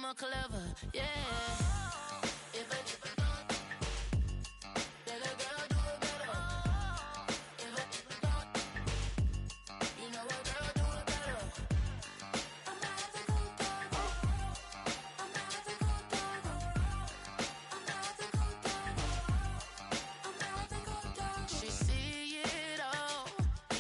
more clever, yeah. If a then a girl do it better. If a you know a girl do it better. I'm not the good dog. I'm not the good dog. I'm not the good dog. I'm not the good dog. She see it all,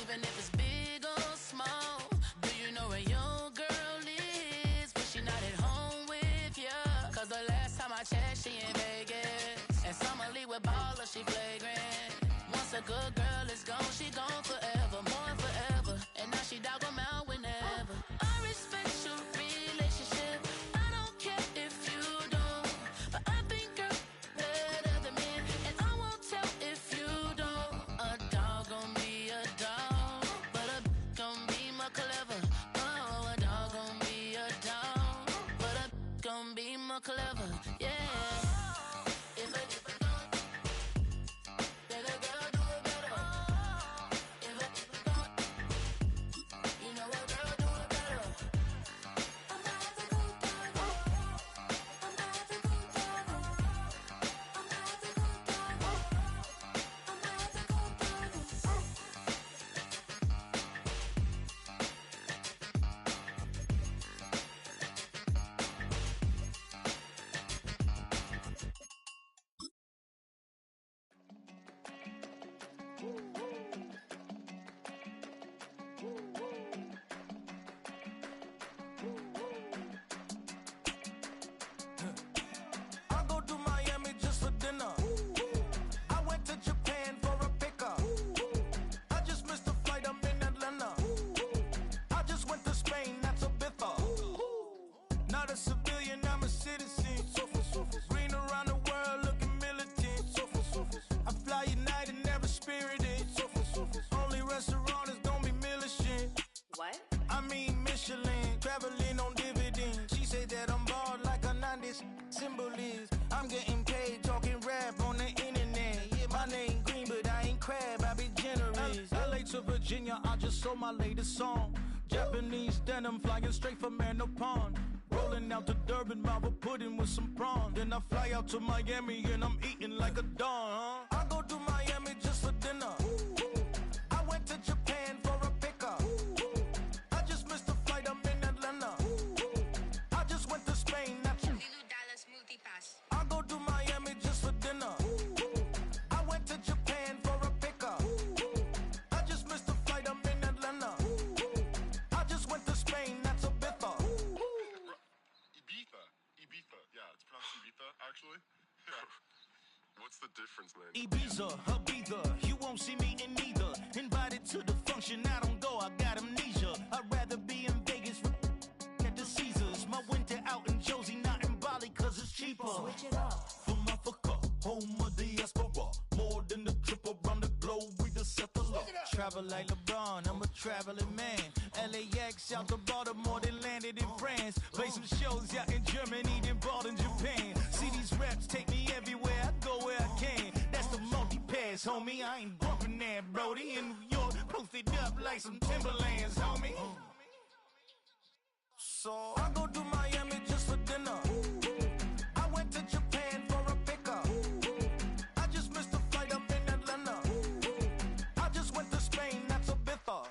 even if it's big or small. Do you know where your girl is? But she not at home with ya. Cause the last time I checked, she in Vegas. And Summer Lee with baller, she flagrant. Once a good girl is gone, she gone forever, more forever. And now she dog 'em out whenever. I respect your relationship, I don't care if you don't. But I think girl better than men, and I won't tell if you don't. A dog gon' be a dog, but a gon' be more clever. Oh, a dog gon' be a dog, but a gon' be more clever, yeah. If a then a girl do it better. If a you know a girl do it better. I'm not the good dog. I'm not the good dog. I'm not the good dog. I'm not the good dog. I go to Miami just for dinner. I went to Japan for a pickup. I just missed the flight, I'm in Atlanta. I just went to Spain, that's a biffa. Not a civilian, I'm a citizen. Green around the world, looking militant. I fly United, never spirited. Only restaurant is gonna be Michelin. What? I mean Michelin, traveling on dividends. She said that I'm bald like a 90s symbol is. I'm getting paid, talking rap on the internet. Yeah, my name green, but I ain't crab, I be generous. LA to Virginia, I just sold my latest song. Japanese denim, flying straight from Manopon. Rolling out to Durban, mouth a pudding with some prawn. Then I fly out to Miami and I'm eating like a don, huh? I go to Miami just for dinner. I went to Japan for a pickup. I just missed the flight, I'm in Atlanta. I just went to Spain, that's Dallas multipass. I go to Miami just for dinner. I went to Japan for a pickup. I just missed the flight, I'm in Atlanta. I just went to Spain, that's a biffa. Ibiza. Yeah, it's pronounced Ibiza, actually. What's the difference, man? Ibiza, Ibiza, you won't see me in neither. Invited to the function, I don't go, I got amnesia. I'd rather be in Vegas at the Caesars. My winter out in Josie, not in Bali, cause it's cheaper. Switch it up. From Africa, home of diaspora. More than the trip around the globe, we the settler. Travel like LeBron, I'm a traveling man. LAX out to Baltimore, then landed in France. Play some shows out in Germany, then bought in Japan. See these reps take me everywhere, I go where I can. That's the multi-pass, homie, I ain't bumping that, Brody. In New York, posted up like some Timberlands, homie. So I go to Miami just for dinner. I went to Japan for a pickup. I just missed the flight, I'm in Atlanta. I just went to Spain, that's a biffa.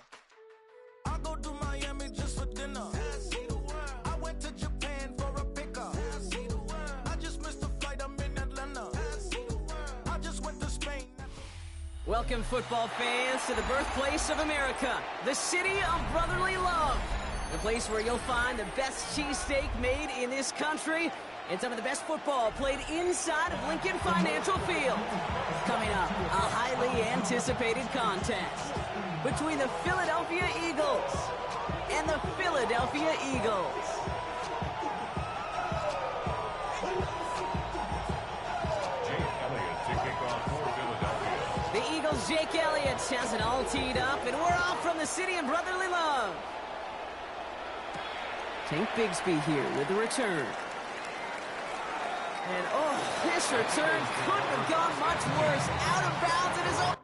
I go to Miami just for dinner. I went to Japan for a pickup. I just missed the flight, I'm in Atlanta. I just went to Spain. Welcome, football fans, to the birthplace of America, the city of brotherly love. The place where you'll find the best cheesesteak made in this country and some of the best football played inside of Lincoln Financial Field. Coming up, a highly anticipated contest between the Philadelphia Eagles and the Philadelphia Eagles. The Eagles' Jake Elliott has it all teed up, and we're off from the city of brotherly love. Tank Bigsby here with the return. And oh, this return couldn't have gone much worse. Out of bounds in his own.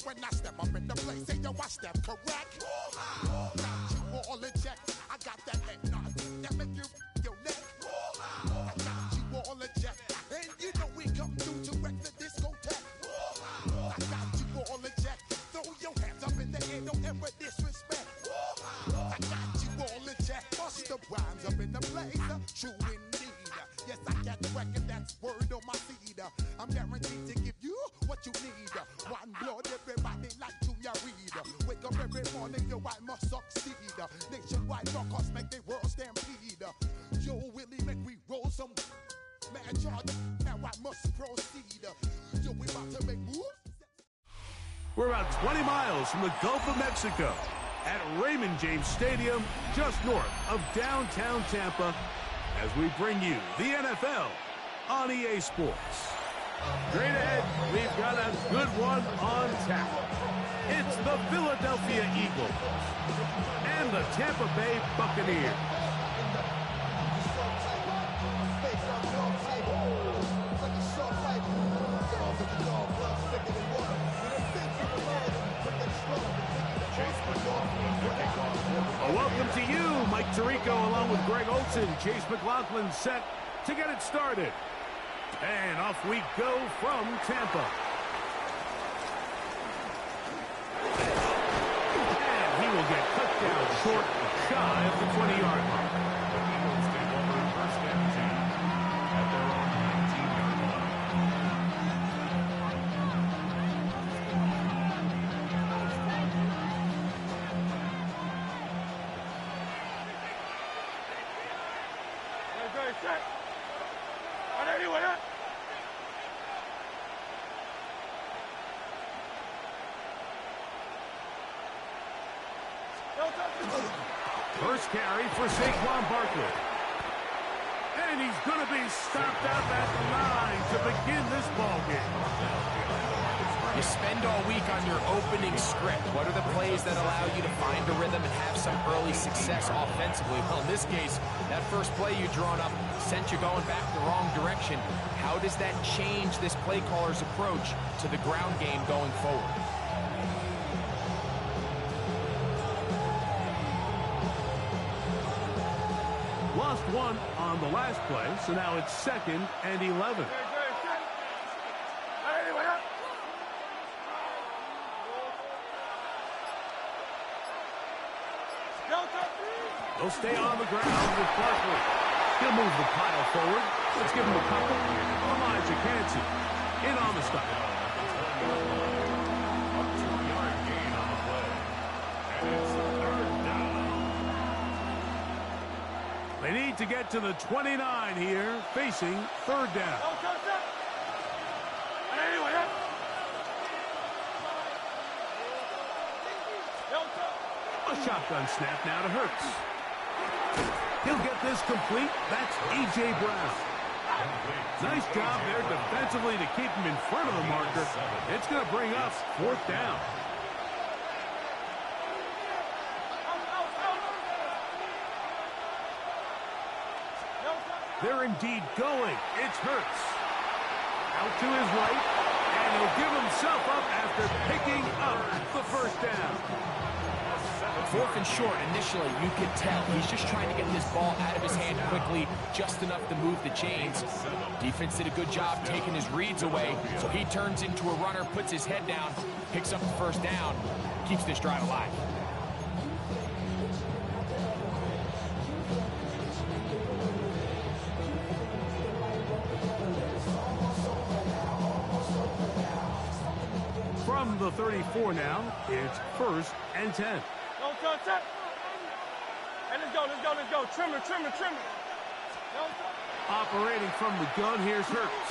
When I step up in the place, say yo, I step correct. Got you all in check. I got that head nod that make you your neck. I got you all in check, and you know we come through to wreck the discotheque. I got you all in check. Throw your hands up in the air, don't ever disrespect. I got you all in check. Bust the rhymes up in the place, true indeed. Yes, I got the record, that's word on my seed. I'm guaranteed to give you what you need. One blood, everybody like Junior Reed. Wake up every morning, yo, I must succeed. Nationwide knockouts make the world stampede. Yo, Willie, make we roll some mad charge. Now I must proceed. Yo, we about to make moves. We're about 20 miles from the Gulf of Mexico at Raymond James Stadium, just north of downtown Tampa, as we bring you the NFL on EA Sports. Straight ahead, we've got a good one on tap. It's the Philadelphia Eagles and the Tampa Bay Buccaneers. Welcome to you, Mike Tirico, along with Greg Olson. Chase McLaughlin set to get it started. And off we go from Tampa. And he will get cut down short, shy of the 20-yard line. The Eagles take over first and 10 at their own 19-yard line. Set. On anyone up. First carry for Saquon Barkley. And he's going to be stopped up at the line to begin this ball game. You spend all week on your opening script. What are the plays that allow you to find a rhythm and have some early success offensively? Well, in this case, that first play you drawn up sent you going back the wrong direction. How does that change this play caller's approach to the ground game going forward? Lost one on the last play, so now it's 2nd and 11. They'll stay on the ground with Barkley. He'll move the pile forward. Let's give him a couple. Elijah Cansey in on the stop. A 2-yard gain on the play. And it's 3rd down. They need to get to the 29 here, facing 3rd down. A shotgun snap now to Hurts. He'll get this complete. That's A.J. Brown. Nice job there defensively to keep him in front of the marker. It's going to bring up 4th down. They're indeed going. It's Hurts. Out to his right, and he'll give himself up after picking up the 1st down. 4th and short, initially, you could tell he's just trying to get this ball out of his hand quickly, just enough to move the chains. Defense did a good job taking his reads away, so he turns into a runner, puts his head down, picks up the 1st down, keeps this drive alive. From the 34 now, it's 1st and 10. And let's go. Trimmer. Operating from the gun, here's Hurts.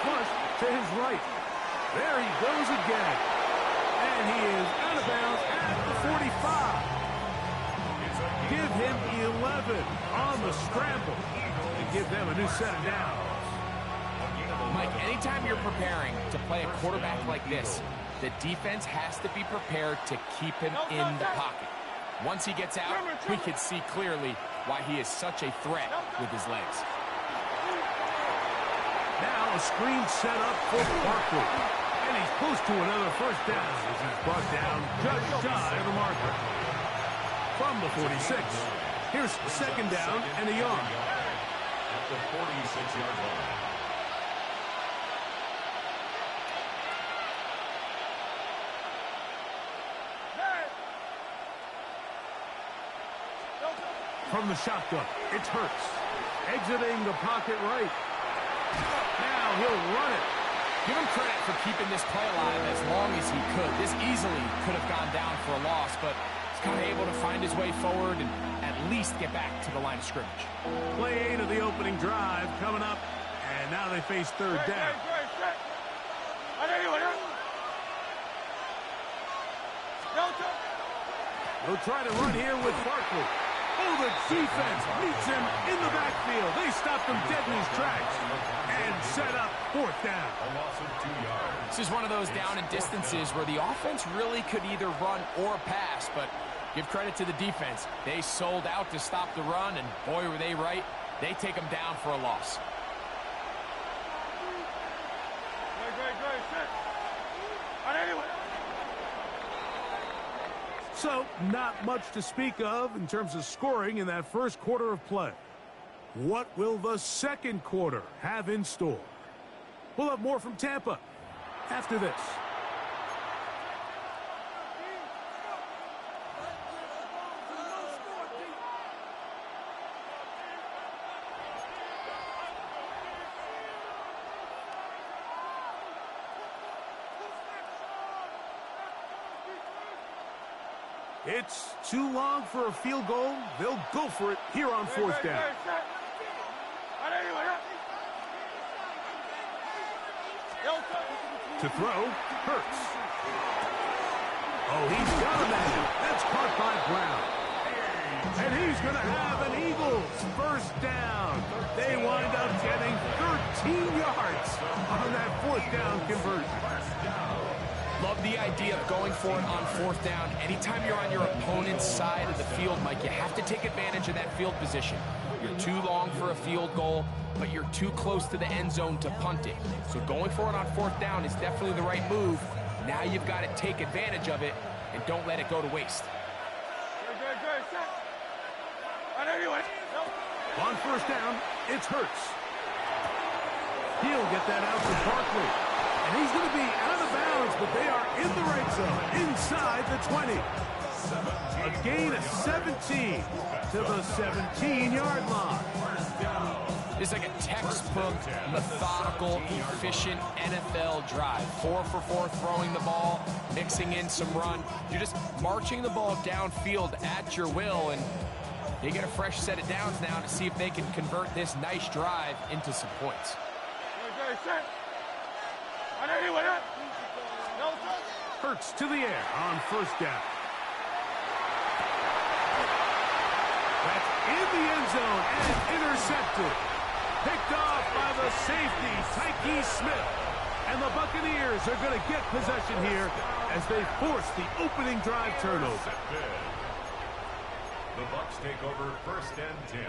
Flush to his right. There he goes again. And he is out of bounds at the 45. Give him 11 on the scramble and give them a new set of downs. Mike, anytime you're preparing to play a quarterback like this, the defense has to be prepared to keep him in the pocket. Once he gets out, we can see clearly why he is such a threat with his legs. Now a screen set up for Barkley. And he's close to another first down as he's brought down just shy of the marker. From the 46, here's second down and a yard. At the 46-yard line. From the shotgun, it's Hurts. Exiting the pocket right. Now he'll run it. Give him credit for keeping this play alive as long as he could. This easily could have gone down for a loss, but he's kind of able to find his way forward and at least get back to the line of scrimmage. Play 8 of the opening drive coming up, and now they face third down. They'll try to run here with Barkley. Oh, the defense meets him in the backfield. They stopped him dead in his tracks and set up fourth down. A loss of 2 yards. This is one of those down and distances where the offense really could either run or pass, but give credit to the defense. They sold out to stop the run, and boy, were they right. They take them down for a loss. So, not much to speak of in terms of scoring in that first quarter of play. What will the second quarter have in store? We'll have more from Tampa after this. It's too long for a field goal. They'll go for it here on fourth down. To throw, Hurts. Oh, he's got a man. That's caught by Brown. And he's going to have an Eagles first down. They wind up getting 13 yards on that fourth down conversion. Love the idea of going for it on fourth down. Anytime you're on your opponent's side of the field, Mike, you have to take advantage of that field position. You're too long for a field goal, but you're too close to the end zone to punt it. So going for it on fourth down is definitely the right move. Now you've got to take advantage of it and don't let it go to waste. On first down, it's Hurts. He'll get that out to Barkley. And he's going to be out of bounds, but they are in the right zone, inside the 20. A gain of 17 to the 17-yard line. It's like a textbook, methodical, efficient NFL drive. 4 for 4 throwing the ball, mixing in some run. You're just marching the ball downfield at your will, and they get a fresh set of downs now to see if they can convert this nice drive into some points. Hurts to the air on first down. That's in the end zone and intercepted. Picked off by the safety, Tyke Smith. And the Buccaneers are going to get possession here as they force the opening drive turnover. The Bucs take over first and 10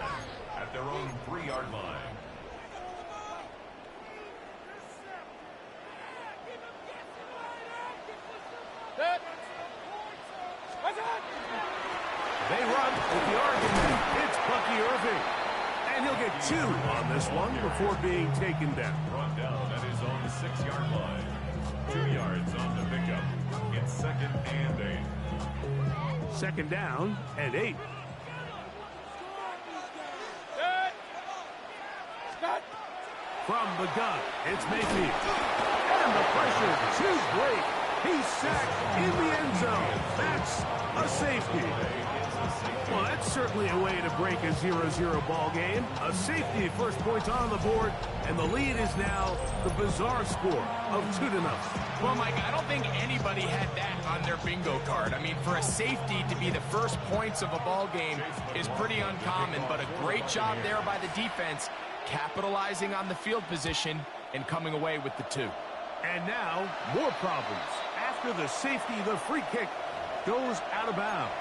at their own 3-yard line. They run with the argument. It's Bucky Irving. And he'll get 2 on this one before being taken down. Brought down at his own 6-yard line. 2 yards on the pickup. It's second and 8. Second down and 8. From the gun, it's Mayfield. And the pressure too great. He's sacked in the end zone. That's a safety. Well, that's certainly a way to break a 0-0 ball game. A safety, first points on the board, and the lead is now the bizarre score of 2-0. Well, Mike, I don't think anybody had that on their bingo card. I mean, for a safety to be the first points of a ball game is pretty uncommon, but a great job there by the defense, capitalizing on the field position and coming away with the 2. And now, more problems. After the safety, the free kick goes out of bounds.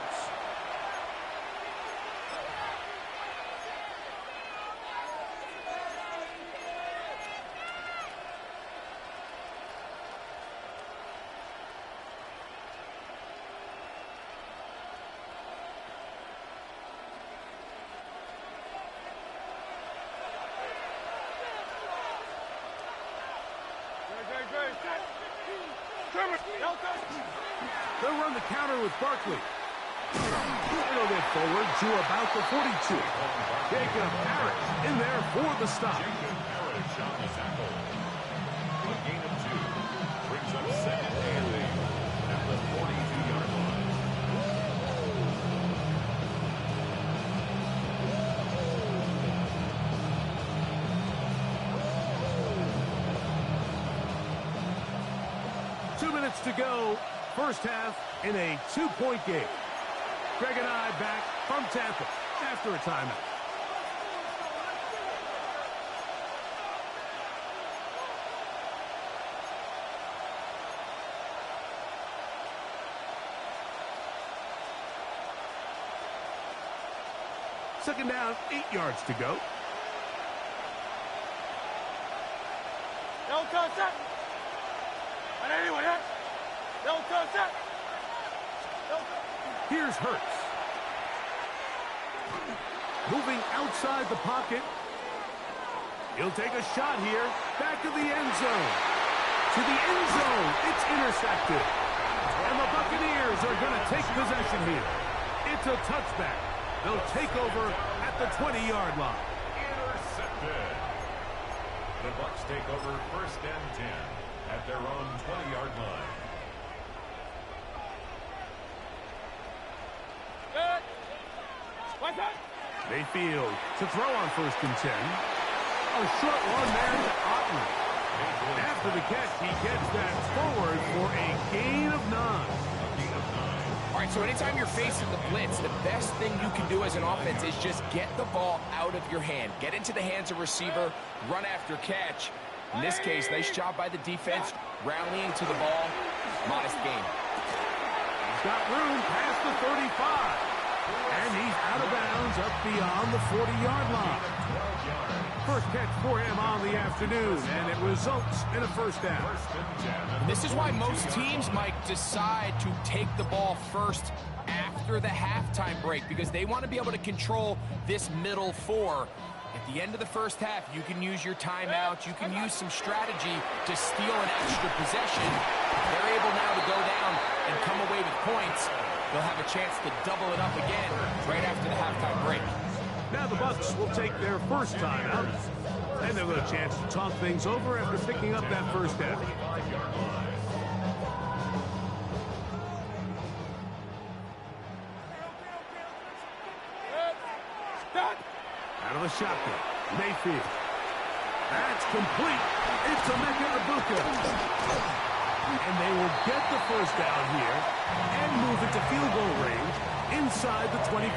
They'll run the counter with Barkley. It'll get forward to about the 42. Jacob Parrish in there for the stop. Jacob Parrish on the tackle. A gain of 2 brings up 2nd and 8 at the 42-yard line. To go, first half in a 2-point game. Greg and I back from Tampa after a timeout. Second down, 8 yards to go. No contact. On anyone, yeah? No contact. No contact. Here's Hurts. Moving outside the pocket. He'll take a shot here. Back to the end zone. To the end zone. It's intercepted. And the Buccaneers are going to take possession here. It's a touchback. They'll take over at the 20-yard line. Intercepted. The Bucs take over 1st and 10 at their own 20-yard line. Mayfield to throw on 1st and 10. A short one there to Otten. After the catch, he gets that forward for a gain of 9. All right, so anytime you're facing the blitz, the best thing you can do as an offense is just get the ball out of your hand. Get into the hands of receiver, run after catch. In this case, nice job by the defense, rallying to the ball. Modest gain. He's got room past the 35. And he's out of bounds up beyond the 40-yard line. First catch for him on the afternoon, and it results in a first down. And this is why most teams, Mike, decide to take the ball first after the halftime break, because they want to be able to control this middle 4. At the end of the first half, you can use your timeout, you can use some strategy to steal an extra possession. They're able now to go down and come away with points. They'll have a chance to double it up again right after the halftime break. Now the Bucs will take their first timeout, and they'll have a chance to talk things over after picking up that first down. Out of the shotgun, Mayfield. That's complete. It's Emeka Egbuka. And they will get the first down here and move it to field goal range inside the 25.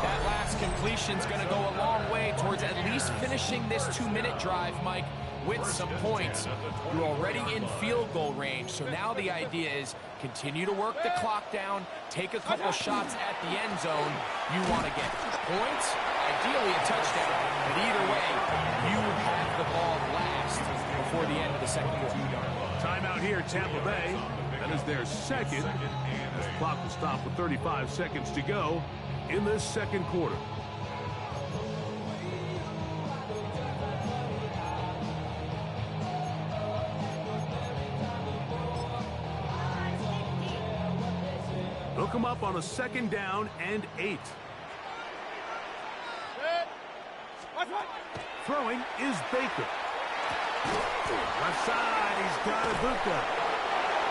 That last completion's going to go a long way towards at least finishing this 2-minute drive, Mike, with some points. You're already in field goal range, so now the idea is continue to work the clock down, take a couple shots at the end zone. You want to get points, ideally a touchdown, but either way, you have the ball last before the end of the second quarter. Timeout here, Tampa Bay. That is their second. This clock will stop with 35 seconds to go in this second quarter. They'll come up on a 2nd down and 8. Throwing is Baker. Left side, he's got Egbuka.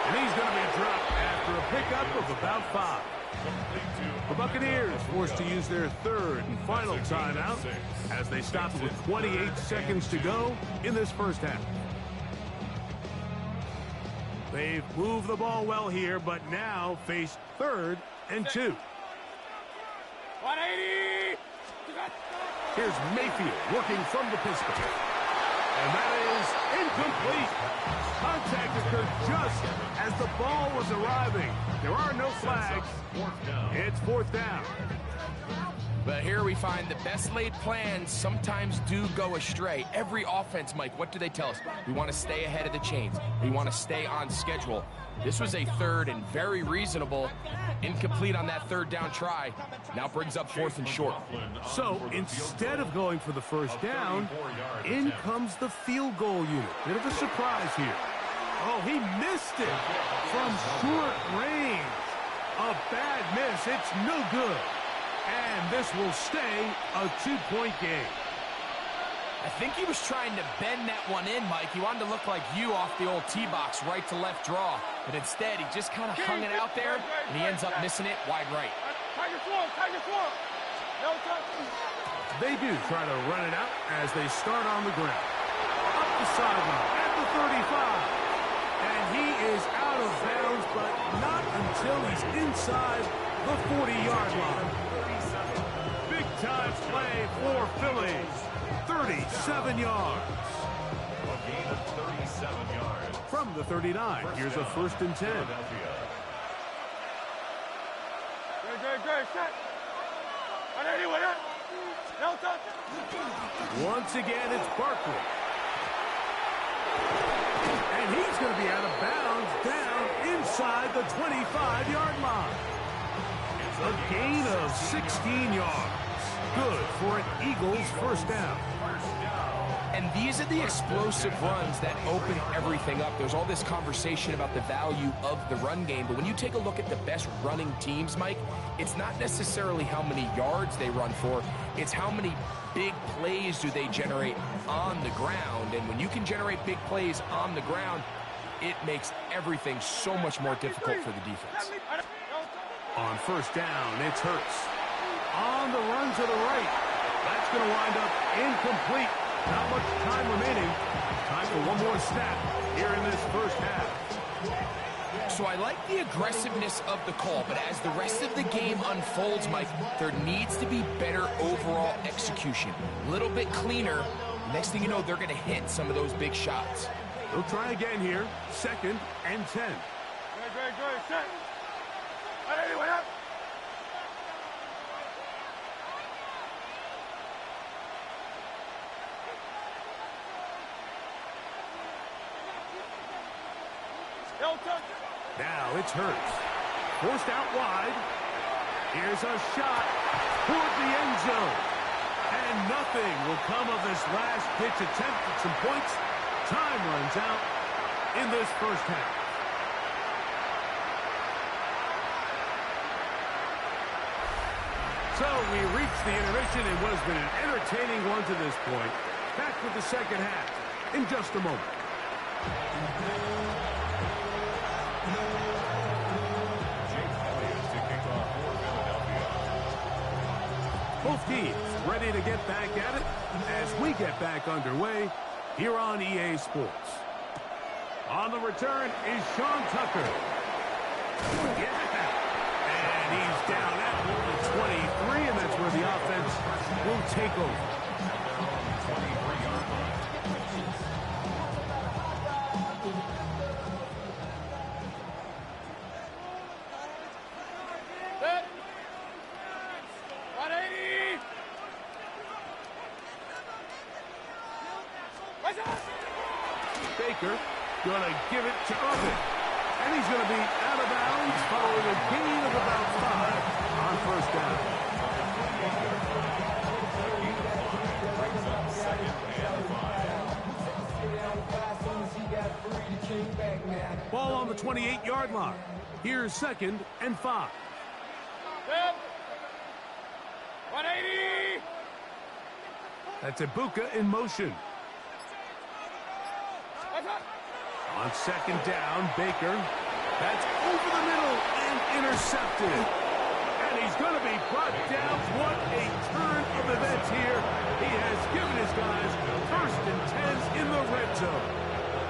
And he's going to be dropped after a pickup of about 5. The Buccaneers forced to use their 3rd and final timeout as they stop with 28 seconds to go in this first half. They've moved the ball well here, but now face 3rd and 2. 180! Here's Mayfield working from the pistol. And that is incomplete. Contact occurred just as the ball was arriving. There are no flags. It's fourth down. But here we find the best laid plans sometimes do go astray. Every offense, Mike, what do they tell us? We want to stay ahead of the chains. We want to stay on schedule. This was a third and very reasonable. Incomplete on that third down try. Now brings up fourth and short. So instead of going for the first down, in comes the field goal unit. Bit of a surprise here. Oh, he missed it from short range. A bad miss. It's no good. And this will stay a 2-point game. I think he was trying to bend that one in, Mike. He wanted to look like you off the old tee box, right to left draw. But instead, he just kind of hung it out there, and he ends up missing it wide right. They do try to run it out as they start on the ground. Up the sideline at the 35. And he is out of bounds, but not until he's inside the 40-yard line. Big-time play for Philly. 37 yards. A gain of 37 yards. From the 39, here's a first and 10. Once again, it's Barkley. And he's going to be out of bounds down inside the 25-yard line. A gain of 16 yards. Good for an Eagles first down. And these are the explosive runs that open everything up. There's all this conversation about the value of the run game, but when you take a look at the best running teams, Mike, it's not necessarily how many yards they run for, it's how many big plays do they generate on the ground. And when you can generate big plays on the ground, it makes everything so much more difficult for the defense. On first down, it's Hurts. On the run to the right. That's going to wind up incomplete. Not much time remaining. Time for one more snap here in this first half. So I like the aggressiveness of the call, but as the rest of the game unfolds, Mike, there needs to be better overall execution. A little bit cleaner. Next thing you know, they're going to hit some of those big shots. They'll try again here. Second and 10. Great, set. Anyway, up. Now it's Hurts. Forced out wide. Here's a shot toward the end zone. And nothing will come of this last pitch attempt at some points. Time runs out in this first half. So we reach the intermission in what has been an entertaining one to this point. Back with the second half in just a moment. Both teams ready to get back at it as we get back underway here on EA Sports. On the return is Sean Tucker. Yeah. And he's down at the 23, and that's where the offense will take over. Baker gonna give it to Irvin. And he's gonna be out of bounds following a gain of about 5 on first down. Ball on the 28-yard line. Here's second and 5. 180. That's Ibuka in motion. On second down, Baker. That's over the middle and intercepted. And he's going to be brought down. What a turn of events here. He has given his guys first and 10s in the red zone.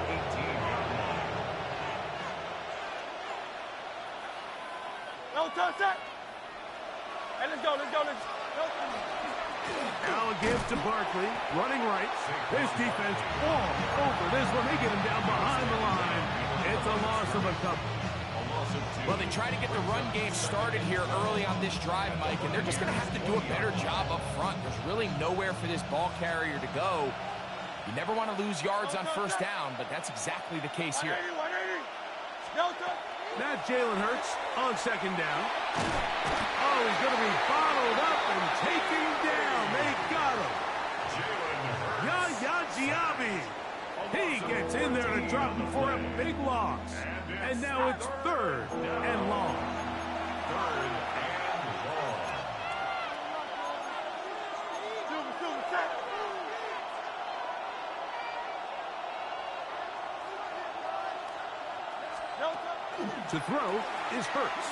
18-yard line. No, touch that. Hey, let's go. Now a give to Barkley, running right. His defense all over this one. They get him down behind the line. It's a loss of a couple. Well, they try to get the run game started here early on this drive, Mike, and they're just going to have to do a better job up front. There's really nowhere for this ball carrier to go. You never want to lose yards on first down, but that's exactly the case here. 180. Now Jalen Hurts on second down. Oh, he's going to be followed up and taken down. They got him. Yaya Diaby. He gets in there to drop him for a big loss. And now it's third and long. To throw is Hurts.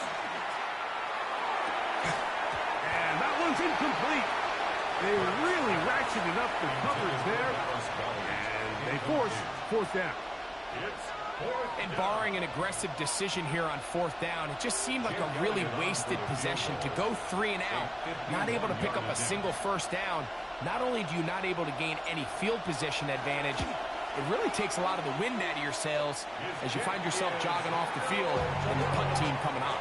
And that one's incomplete. They really ratcheted up the coverage there. And they force fourth down. And barring an aggressive decision here on fourth down, it just seemed like a really wasted possession to go 3 and out, not able to pick up a single first down. Not only do you not able to gain any field position advantage, it really takes a lot of the wind out of your sails as you find yourself jogging off the field and the punt team coming on.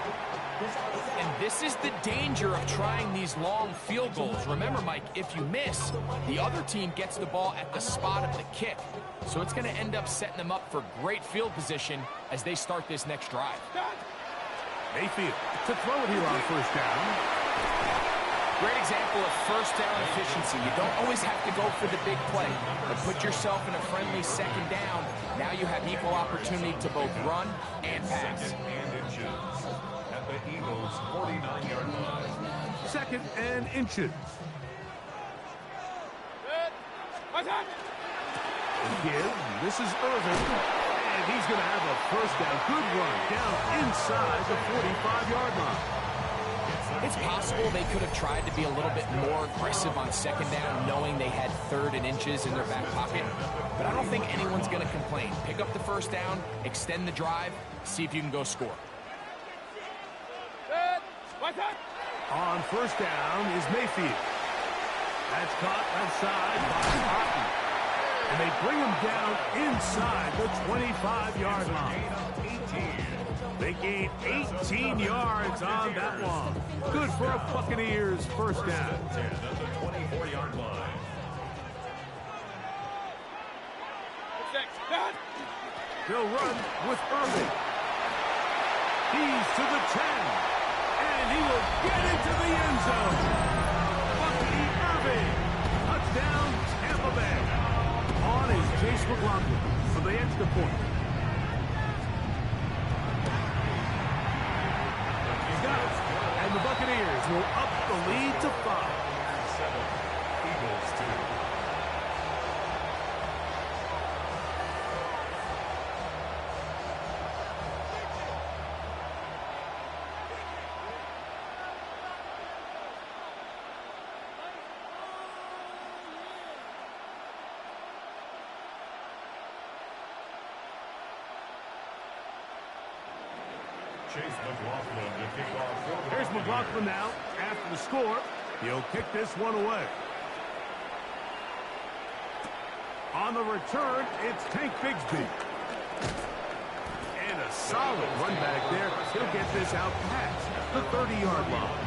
And this is the danger of trying these long field goals. Remember, Mike, if you miss, the other team gets the ball at the spot of the kick. So it's going to end up setting them up for great field position as they start this next drive. Mayfield to throw it here on first down. Great example of first down efficiency. You don't always have to go for the big play, but put yourself in a friendly second down. Now you have equal opportunity to both run and pass. At the Eagles' 49-yard line. Second and inches. Again, this is Irvin, and he's going to have a first down. Good run down inside the 45-yard line. It's possible they could have tried to be a little bit more aggressive on second down, knowing they had third and inches in their back pocket. But I don't think anyone's going to complain. Pick up the first down, extend the drive, see if you can go score. On first down is Mayfield. That's caught outside by Cotton. And they bring him down inside the 25-yard line. They gain 18 yards on that one. Good for a Buccaneers first down. At the 24-yard line. They'll run with Irving. He's to the 10. And he will get into the end zone. Bucky Irving. Touchdown, Tampa Bay. On is Chase McLaughlin for the extra point. He's got it. And the Buccaneers will up the lead to 5. 7, Eagles 2. Chase McLaughlin to kick off. Here's McLaughlin now. After the score, he'll kick this one away. On the return, it's Tank Bigsby. And a solid run back there. He'll get this out past the 30-yard line.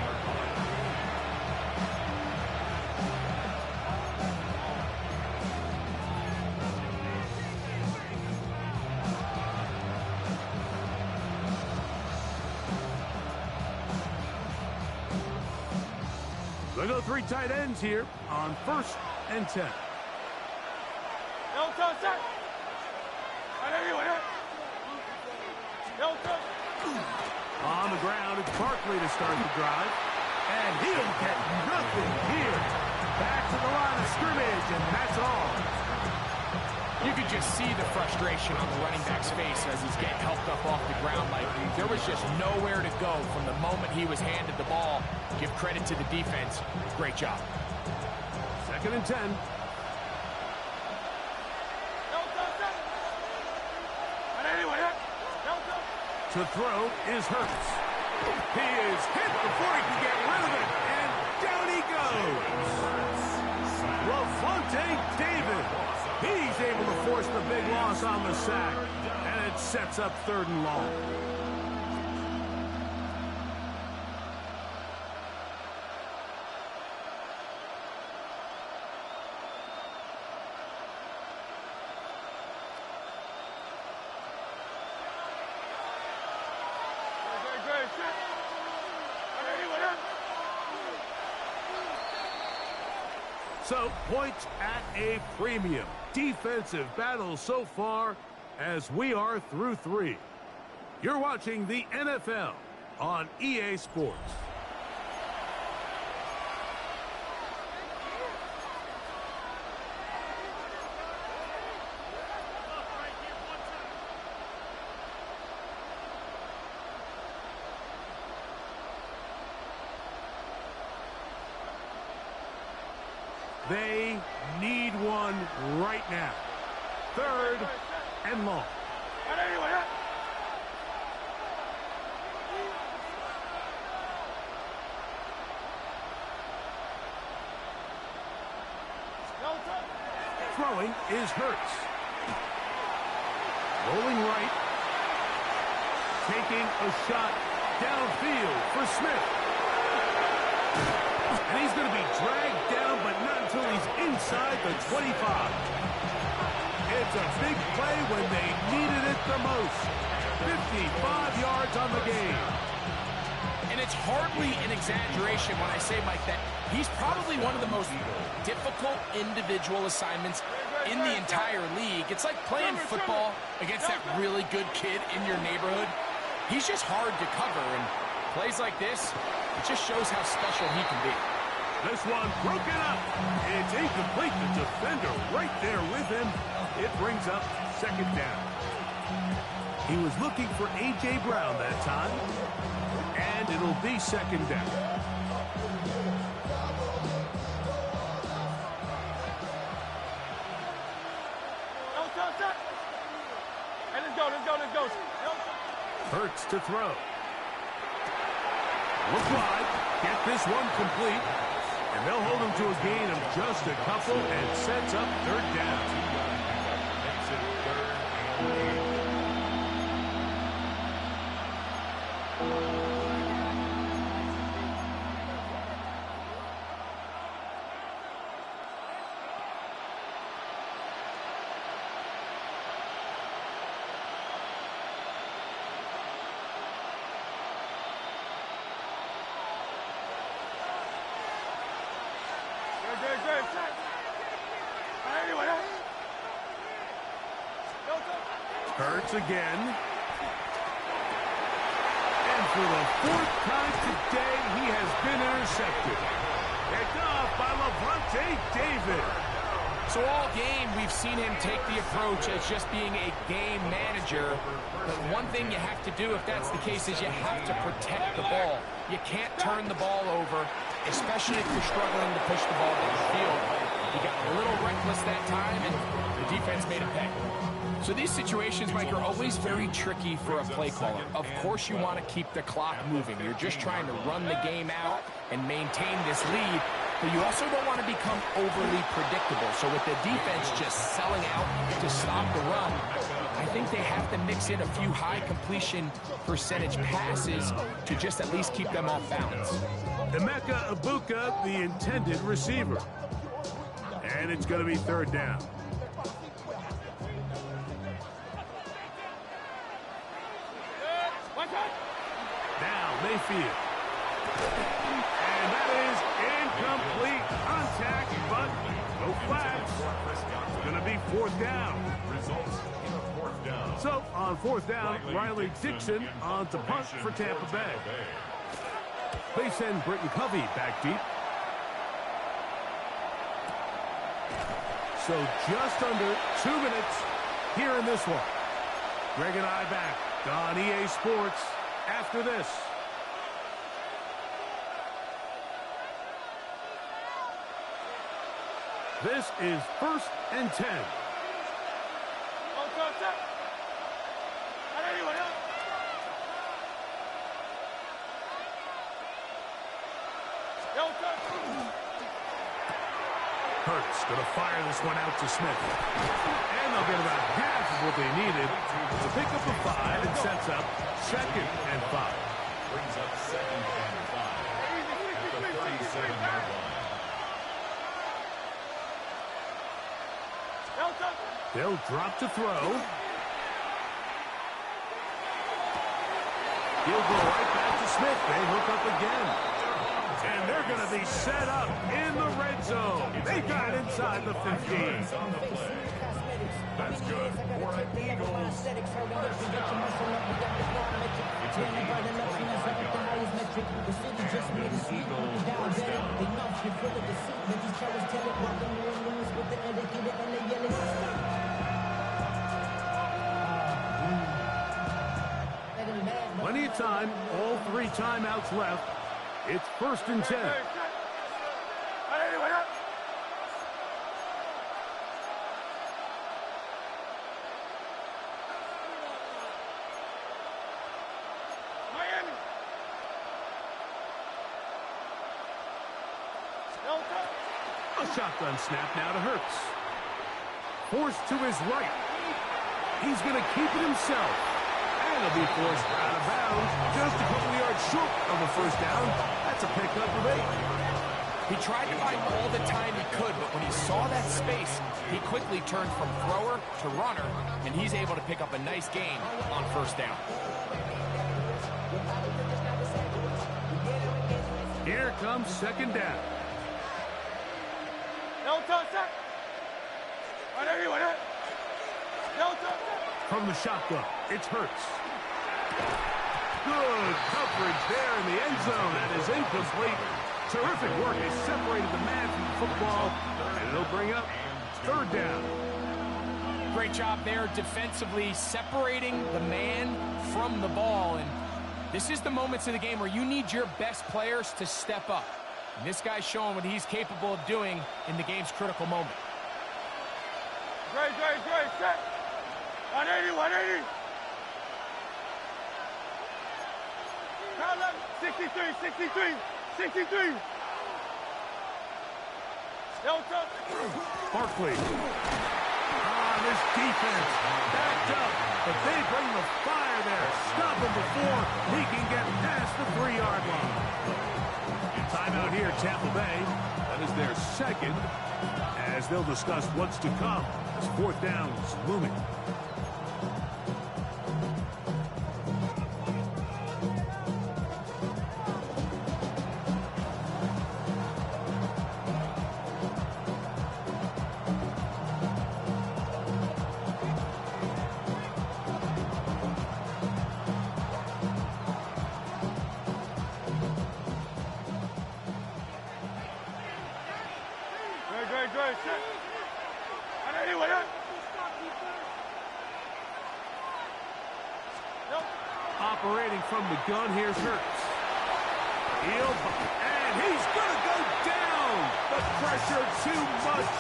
They go 3 tight ends here on first and 10. On the ground, it's Barkley to start the drive. And he'll get nothing here. Back to the line of scrimmage, and that's all. You could just see the frustration on the running back's face as he's getting helped up off the ground. Like, there was just nowhere to go from the moment he was handed the ball. Give credit to the defense. Great job. Second and 10. To throw is Hurts. He is hit before he can get rid of it, and down he goes. Levante David. He's able to force the big loss on the sack, and it sets up 3rd and long. So, points at a premium. Defensive battle so far as we are through 3. You're watching the NFL on EA Sports. They need one right now. 3rd and long. Throwing is Hurts. Rolling right. Taking a shot downfield for Smith. And he's going to be dragged down, but not until he's inside the 25. It's a big play when they needed it the most. 55 yards on the game. And it's hardly an exaggeration when I say, Mike, that he's probably one of the most difficult individual assignments in the entire league. It's like playing football against that really good kid in your neighborhood. He's just hard to cover, and plays like this, it just shows how special he can be. This one broken up. It's incomplete. The defender right there with him. It brings up 2nd down. He was looking for A.J. Brown that time. And it'll be 2nd down. Hey, let's go. Hurts to throw. Look wide. Get this one complete. And they'll hold him to a gain of just a couple and sets up 3rd down. Hurts again. And for the 4th time today, he has been intercepted. Picked off by Levante David. So all game, we've seen him take the approach as just being a game manager. But one thing you have to do if that's the case is you have to protect the ball. You can't turn the ball over, especially if you're struggling to push the ball down the field. He got a little reckless that time, and the defense made a pay. So these situations, Mike, are always very tricky for a play caller. Of course you want to keep the clock moving. You're just trying to run the game out and maintain this lead, but you also don't want to become overly predictable. So with the defense just selling out to stop the run, I think they have to mix in a few high completion percentage passes to just at least keep them off balance. Emeka Ibuka, the intended receiver. And it's going to be 3rd down. Now Mayfield. And that is incomplete contact, but no flags. It's going to be 4th down. So on 4th down, Riley Dixon on to punt for Tampa Bay. They send Britton Covey back deep. So just under 2 minutes here in this one. Greg and I back on EA Sports after this. This is 1st and 10. Hurts. going to fire this one out to Smith. And they'll get about half of what they needed to pick up a 5 and sets up 2nd and 5. Brings up 2nd and 5 at the 37-yard line. They'll drop to throw. He'll go right back to Smith. They hook up again. And they're going to be set up in the red zone. They got it inside the 15. That's good for an Eagles first down. It took Eagles 25 yards and an Eagles first down. Plenty of time. All 3 timeouts left. It's 1st and 10. A shotgun snap now to Hurts. Forced to his right. He's going to keep it himself. And he'll be forced out of bounds just a couple yards short of a first down. That's a pickup of 8. He tried to buy all the time he could, but when he saw that space, he quickly turned from thrower to runner, and he's able to pick up a nice gain on first down. Here comes 2nd down. From the shotgun, it's Hurts. Good coverage there in the end zone. That is incomplete. Terrific work. They separated the man from the football, and it'll bring up 3rd down. Great job there defensively, separating the man from the ball. And this is the moments of the game where you need your best players to step up. And this guy's showing what he's capable of doing in the game's critical moment. Great, set. 180, 180. 63. Barkley. This defense backed up, but they bring the fire there. Stop him before he can get past the 3-yard line. Timeout here, Tampa Bay. That is their 2nd, as they'll discuss what's to come as 4th down's looming. Great, set. 180, 180. Operating from the gun, here's Hurts. And he's going to go down. The pressure too much.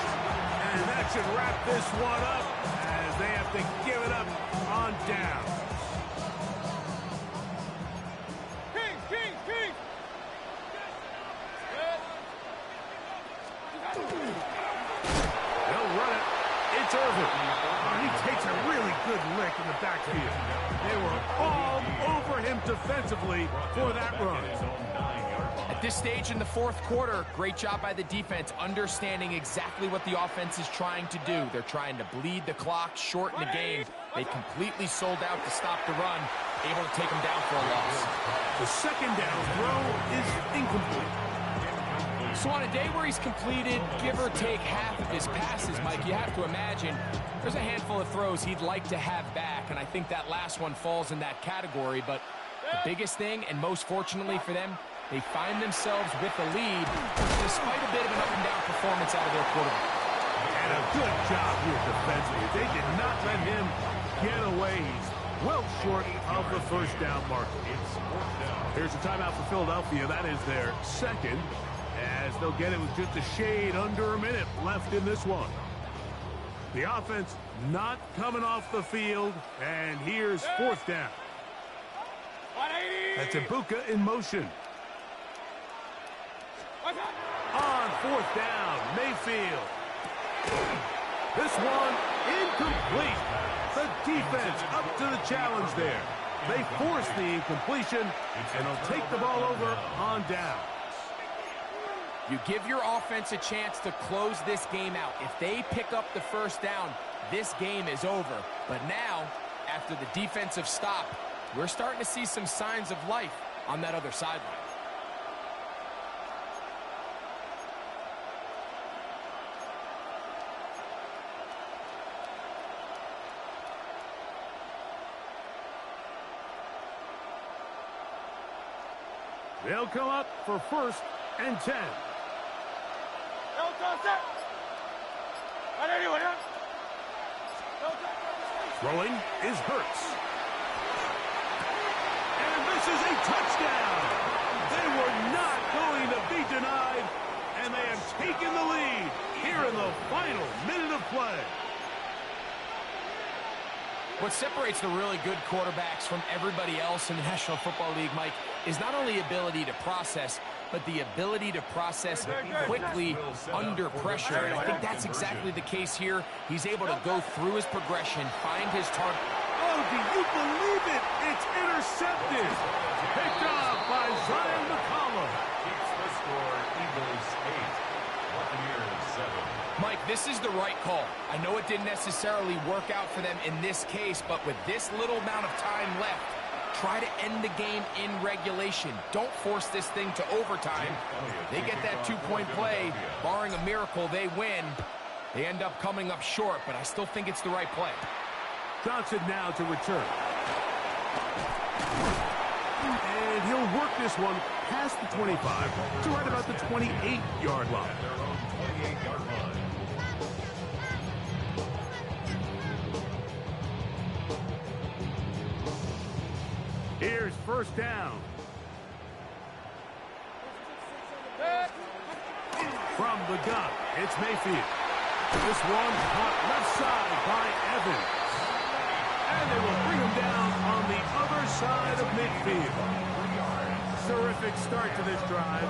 And that should wrap this one up as they have to give it up on down. King. They'll run it. It's Irvin. He takes a really good lick in the backfield. They were all over him defensively for that run. At this stage in the 4th quarter, great job by the defense, understanding exactly what the offense is trying to do. They're trying to bleed the clock, shorten the game. They completely sold out to stop the run, able to take them down for a loss. The 2nd down throw is incomplete. So on a day where he's completed, give or take half of his passes, Mike, you have to imagine there's a handful of throws he'd like to have back, and I think that last one falls in that category. But the biggest thing, and most fortunately for them, they find themselves with the lead despite a bit of an up-and-down performance out of their quarterback. And a good job here defensively. They did not let him get away. He's well short of the first down marker. Here's a timeout for Philadelphia. That is their 2nd, as they'll get it with just a shade under a minute left in this one. The offense not coming off the field, and here's 4th down. That's Ibuka in motion. On 4th down, Mayfield. This one incomplete. The defense up to the challenge there. They force the incompletion, and they'll take the ball over on down. You give your offense a chance to close this game out. If they pick up the first down, this game is over. But now, after the defensive stop, we're starting to see some signs of life on that other sideline. They'll come up for 1st and 10. Throwing is Hurts. And this is a touchdown. They were not going to be denied, and they have taken the lead here in the final minute of play. What separates the really good quarterbacks from everybody else in the National Football League, Mike, is not only ability to process, but the ability to process quickly under pressure. And I think that's exactly the case here. He's able to go through his progression, find his target. Oh, do you believe it? It's intercepted. Picked off by Zion McCollum. Keeps the score Eagles 8, Buccaneers 7. Mike, this is the right call. I know it didn't necessarily work out for them in this case, but with this little amount of time left, try to end the game in regulation. Don't force this thing to overtime. They get that two-point play. Barring a miracle, they win. They end up coming up short, but I still think it's the right play. Johnson now to return. And he'll work this one past the 25 to right about the 28-yard line. At their own 28-yard line. Here's 1st down. From the gun, it's Mayfield. This one caught left side by Evans. And they will bring him down on the other side of midfield. Terrific start to this drive.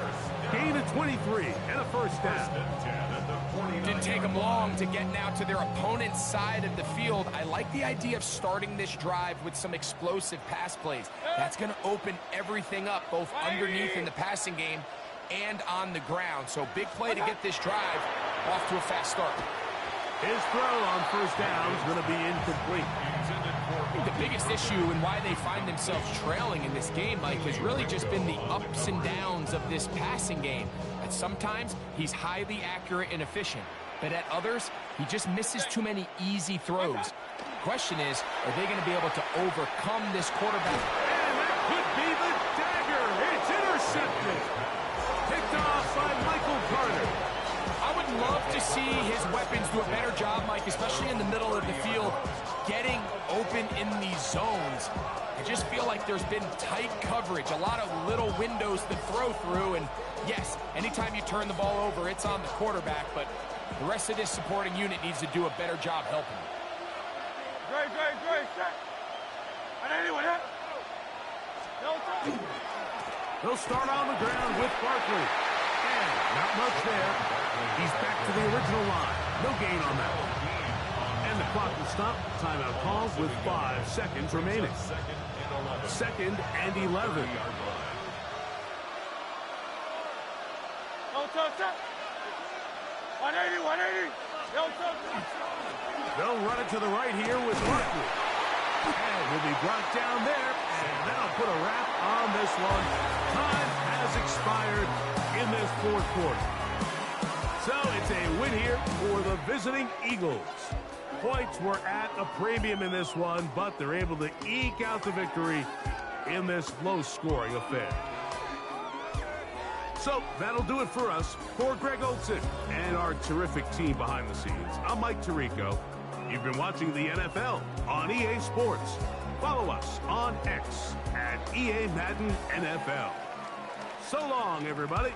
Gain of 23 and a 1st down. Didn't take them long to get now to their opponent's side of the field. I like the idea of starting this drive with some explosive pass plays. That's going to open everything up, both underneath in the passing game and on the ground. So big play to get this drive off to a fast start. His throw on 1st down is going to be incomplete. I think the biggest issue and why they find themselves trailing in this game, Mike, has really just been the ups and downs of this passing game. At sometimes, he's highly accurate and efficient, but at others, he just misses too many easy throws. The question is, are they going to be able to overcome this quarterback? And that could be the dagger. It's intercepted. Picked off by Michael Carter. I would love to see his weapons do a better job, Mike, especially in the middle of the field, getting open in these zones. I just feel like there's been tight coverage, a lot of little windows to throw through, and yes, anytime you turn the ball over, it's on the quarterback, but the rest of this supporting unit needs to do a better job helping. They'll start on the ground with Barkley. And not much there. He's back to the original line. No gain on that one. And the clock will stop. Timeout calls with 5 seconds remaining. 2nd and 11. They'll run it to the right here with Barkley. And will be brought down there. And that'll put a wrap on this one. Time has expired in this 4th quarter. So it's a win here for the visiting Eagles. Points were at a premium in this one, but they're able to eke out the victory in this low-scoring affair. So that'll do it for us. For Greg Olson and our terrific team behind the scenes, I'm Mike Tirico. You've been watching the NFL on EA Sports. Follow us on X at EA Madden NFL. So long, everybody.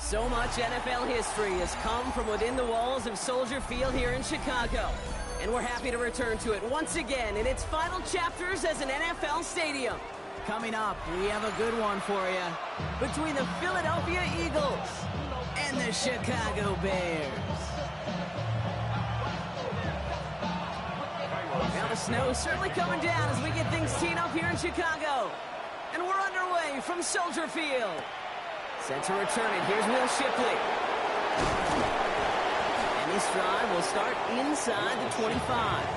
So much NFL history has come from within the walls of Soldier Field here in Chicago. And we're happy to return to it once again in its final chapters as an NFL stadium. Coming up, we have a good one for you. Between the Philadelphia Eagles and the Chicago Bears. Now the snow is certainly coming down as we get things teed up here in Chicago. And we're underway from Soldier Field. Set to return it. Here's Will Shipley. And this drive will start inside the 25.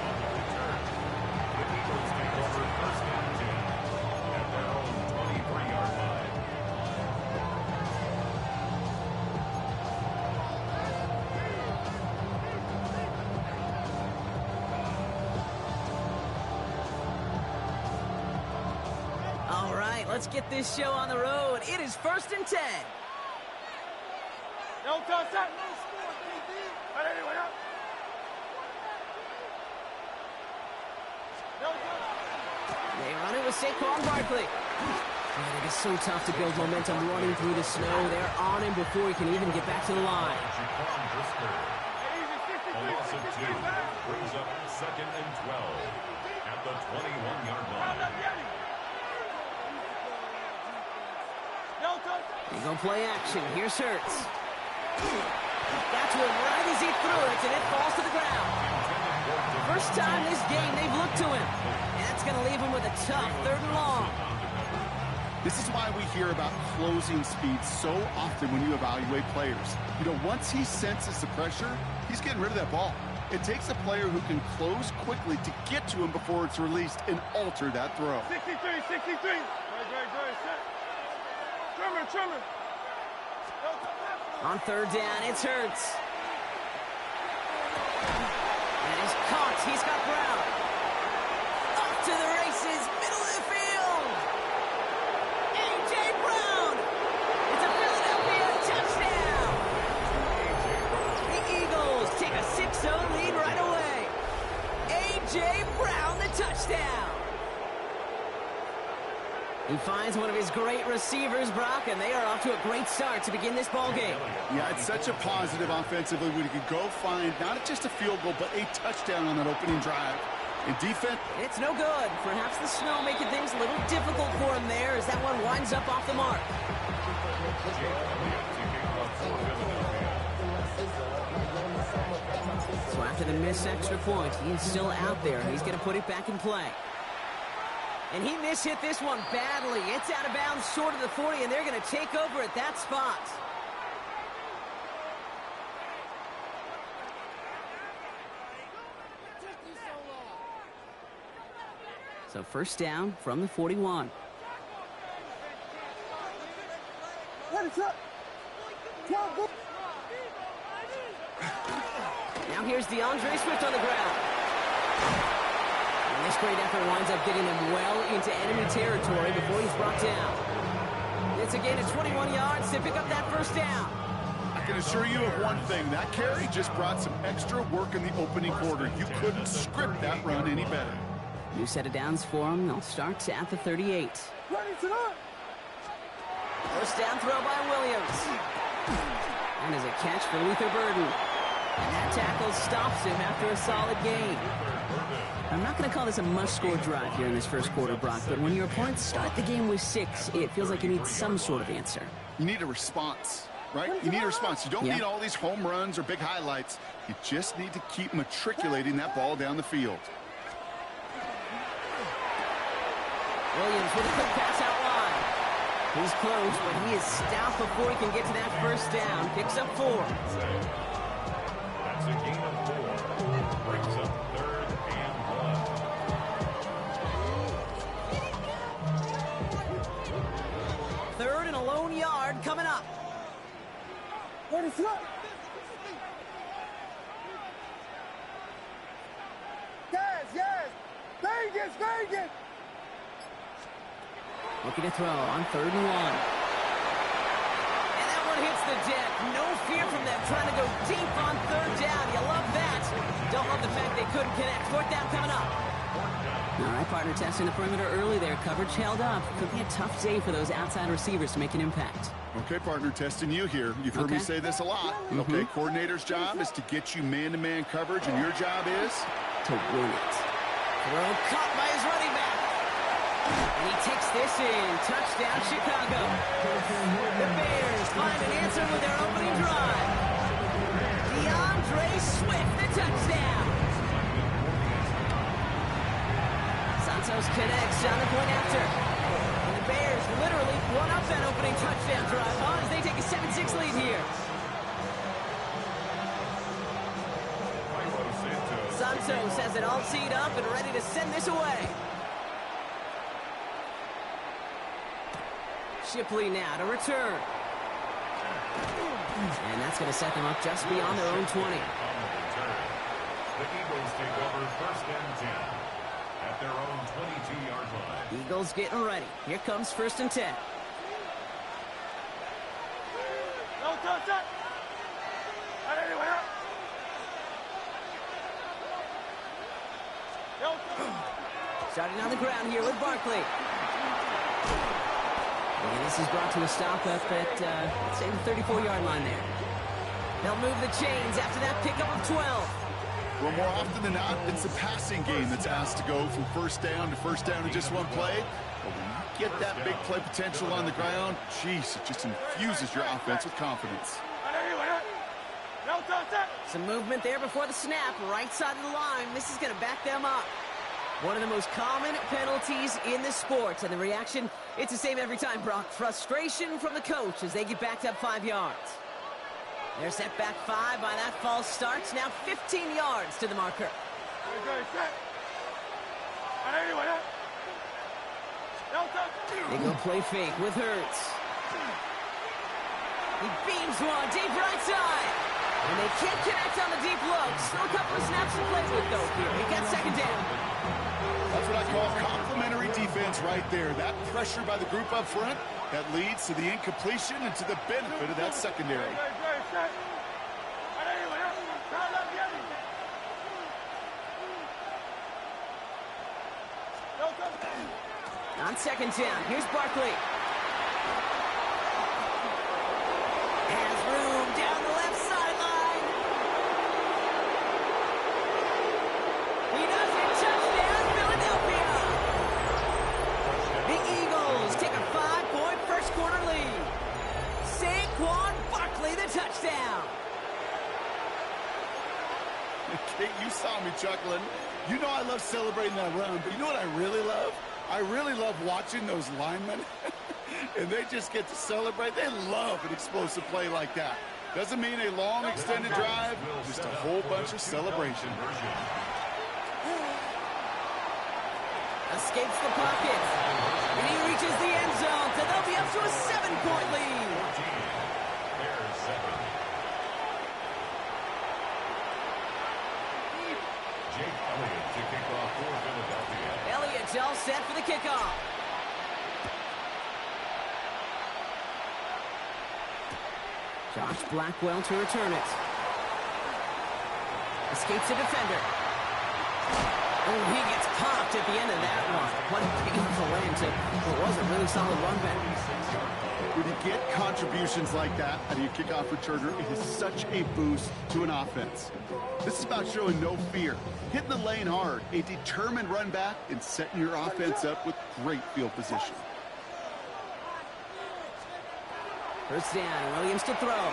All right, let's get this show on the road. It is 1st and 10. No touch that. Anyway, no touch. They run it with Saquon Barkley. Man, it is so tough to build momentum running through the snow. They're on him before he can even get back to the line. A loss of 2 brings up 2nd and 12 at the 21-yard line. They go play action. Here's Hurts. Got to him right as he threw it, and it falls to the ground. First time this game they've looked to him. And that's going to leave him with a tough 3rd and long. This is why we hear about closing speed so often when you evaluate players. You know, once he senses the pressure, he's getting rid of that ball. It takes a player who can close quickly to get to him before it's released and alter that throw. 63. Great, set. Trimmer. On 3rd down, it's Hurts. And he's caught. He's got Brown. Off to the races, middle of the field. A.J. Brown. It's a Philadelphia touchdown. The Eagles take a 6-0 lead right away. A.J. Brown, the touchdown. He finds one of his great receivers, Brock, and they are off to a great start to begin this ball game. Yeah, it's such a positive offensively when you can go find not just a field goal, but a touchdown on that opening drive. In defense, it's no good. Perhaps the snow making things a little difficult for him there as that one winds up off the mark. So after the missed extra point, he's still out there. He's going to put it back in play. And he mishit this one badly. It's out of bounds short of the 40, and they're going to take over at that spot. So 1st down from the 41. Now here's DeAndre Swift on the ground. And this great effort winds up getting him well into enemy territory before he's brought down. It's a gain of 21 yards to pick up that 1st down. I can assure you of one thing. That carry just brought some extra work in the opening quarter. You couldn't script that run any better. New set of downs for him. They'll start at the 38. 1st down throw by Williams. And as a catch for Luther Burden. And that tackle stops him after a solid gain. I'm not going to call this a must-score drive here in this 1st quarter, Brock, but when your opponents start the game with 6, it feels like you need some sort of answer. You need a response, right? You need a response. You don't need all these home runs or big highlights. You just need to keep matriculating that ball down the field. Williams with a quick pass out wide. He's close, but he is stopped before he can get to that 1st down. Picks up 4. That's a gain of 4. Brings up 3rd and 1. 3rd and a lone yard coming up. What is up? Yes. Vegas. Looking to throw on 3rd and 1. And that one one hits the deck. No fear from them trying to go deep on third down. You love that. Don't love the fact they couldn't connect. Fourth down coming up. All right, partner, testing the perimeter early there. Coverage held up. Could be a tough day for those outside receivers to make an impact. Okay, partner, testing you here. You've heard me say this a lot. Okay, coordinator's job is to get you man-to-man coverage, and your job is to win it. Throw caught by his running back. And he takes this in. Touchdown, Chicago. The Bears find an answer with their opening drive. DeAndre Swift, the touchdown. Santos connects on the point after. And the Bears literally won up that opening touchdown drive as they take a 7-6 lead here. Santos has it all teed up and ready to send this away. Shipley now to return. And that's going to set them up just beyond their own 20. The Eagles take over first and 10 at their own 22-yard line. Eagles getting ready. Here comes first and 10. No touch that. Not anywhere. No touch. Starting on the ground here with Barkley. And this is brought to a stop up at, let's say, the 34-yard line there. They'll move the chains after that pickup of 12. Well, more often than not, it's the passing game that's asked to go from first down to first down in just one play. But when you get that big play potential on the ground, geez, it just infuses your offense with confidence. No touch that. Some movement there before the snap, right side of the line. This is going to back them up. One of the most common penalties in the sport, and the reaction, it's the same every time, Brock. Frustration from the coach as they get backed up 5 yards. They're set back 5 by that false start. Now 15 yards to the marker. They go play fake with Hurts. He beams one deep right side. And they can't connect on the deep look. Still a couple of snaps to play with, though, here. He gets second down. That's what I call complementary defense right there. That pressure by the group up front, that leads to the incompletion and to the benefit of that secondary. On second down, here's Barkley. Has room down the left sideline. He does it. Touchdown, Philadelphia. The Eagles take a 5-point first quarter lead. Saquon Barkley, the touchdown. Kate, you saw me chuckling. You know I love celebrating that run, but you know what I really love? I really love watching those linemen, and they just get to celebrate. They love an explosive play like that. Doesn't mean a long, extended drive, just a whole bunch of celebration. Escapes the pocket, and he reaches the end zone, so they'll be up to a 7-point lead. Elliott's all set for the kickoff. Josh Blackwell to return it. Escapes the defender. Oh, he gets popped at the end of that one. What a painful end to what was a really solid run back. When you get contributions like that out of your kickoff returner, it is such a boost to an offense. This is about showing no fear, hitting the lane hard, a determined run back, and setting your offense up with great field position. First down, Williams to throw.